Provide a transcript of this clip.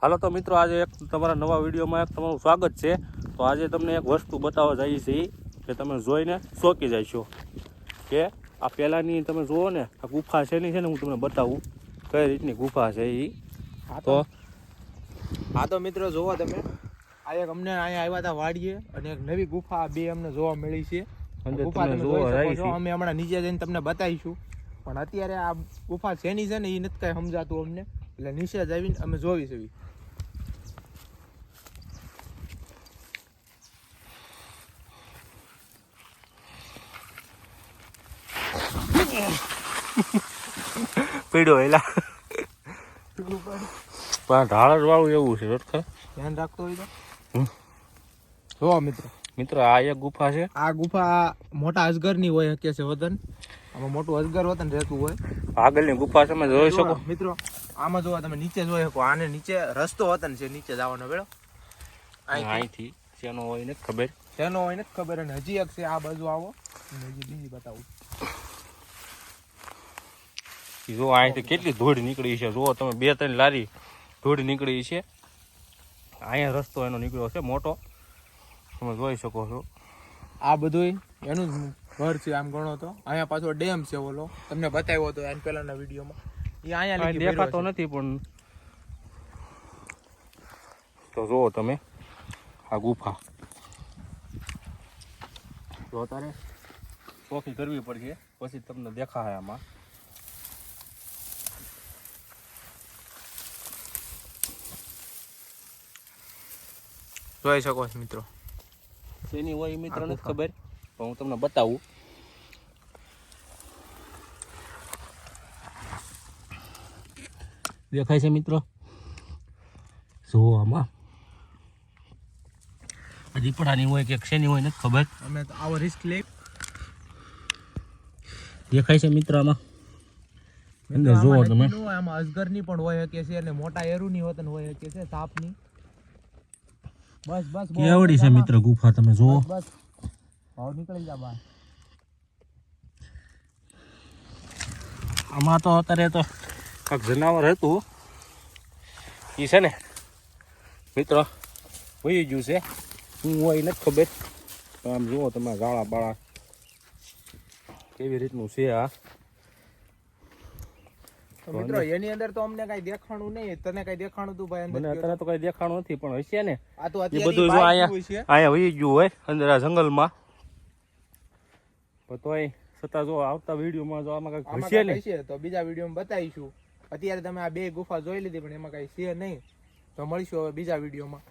હાલો તો મિત્રો, આજે એક તમારા નવા વિડીયોમાં એક તમારું સ્વાગત છે. તો આજે તમને એક વસ્તુ બતાવવા જઈએ છીએ કે તમે જોઈને ચોંકી જશો કે આ પહેલાંની તમે જુઓ ને આ ગુફા છે ને હું તમને બતાવું કઈ રીતની ગુફા છે એ. તો મિત્રો જોવો તમે આ એક અમને અહીંયા આવ્યા હતા વાડીએ અને એક નવી ગુફા બે અમને જોવા મળી છે. ગુફા તમે જોઈ શકો છો. અમે હમણાં નીચે જઈને તમને બતાવીશું, પણ અત્યારે આ ગુફા શેની છે ને એ નથી કઈ સમજાતું અમને, એટલે નીચે જઈને અમે જોઈશું. પીડો એલા પણ ઢાળ વાળું એવું છે, ધ્યાન રાખતો હોય તો જોવો મિત્રો આ એક ગુફા છે. આ ગુફા મોટા અજગરની હોય કે છે વતન. આમાં મોટું અજગર વતન રહેતું હોય. આગળની ગુફા તમે જોઈ શકો મિત્રો. આમાં જોવા તમે નીચે જોઈ શકો. આને નીચે રસ્તો વતન છે નીચે જવાનો બેડો. અહીંથી શેનો હોય ને ખબર, શેનો હોય ને ખબર. અને હજી એક છે આ બાજુ આવો, હજી બીજી બતાવું. જો અહીંથી કેટલી ધૂળ નીકળી છે. જુઓ તમે 2-3 લારી ધૂળ નીકળી છે. અહીંયા રસ્તો એનો નીકળ્યો છે મોટો, તમે જોઈ શકો છો. આ બધું એનું જ ઘર છે આમ ગણો તો. અહીંયા પાછો ડેમ છે ઓલો, તમને બતાવ્યો હતો એના પહેલાના વિડીયોમાં. એ અહીંયા દેખાતો નથી પણ તો જુઓ તમે આ ગુફા. તો તારે ચોકી કરવી પડશે પછી તમને દેખાય. આમાં જોઈ શકો છો મિત્રો. શેની હોય મિત્ર નથી ખબર, પણ હું તમને બતાવું. દેખાય છે મિત્રો? જુઓ આમાં હજી પડાની હોય કે શેની હોય નથી ખબર. અમે તો આવો રિસ્ક લઈ. દેખાય છે મિત્ર આમાં અંદર જુઓ તમે. આમાં અજગરની પણ હોય કે છે અને મોટા એરુની હોતન હોય કે છે, સાપની. બસ બસ કેવડી છે મિત્ર ગુફા, તમે જુઓ. બસ ભાવ નીકળી જા બહાર. આમાં તો અત્યારે તો કાંઈક જનાવર હતું એ છે ને મિત્રો વહી ગયું છે. શું હોય નથી ખબર. આમ જુઓ તમે ગાળા બાળા કેવી રીતનું છે આ. મિત્રો એની અંદર તો અમને કઈ દેખાણું નહીં. તને કઈ દેખાણું તું ભાઈ? મને અત્યારે તો કઈ દેખાણું નથી, પણ હશે ને આ તો એ બધું જો અહીંયા વહી ગયું હોય અંદર આ જંગલમાં. પણ તોય છતાં જો આવતા વિડીયોમાં જો આમાં કઈ હશે ને તો બીજા વિડીયોમાં બતાવીશું. અત્યારે તમે આ બે ગુફા જોઈ લીધી પણ એમાં કઈ છે નહીં, તો મળીશું હવે બીજા વિડીયોમાં.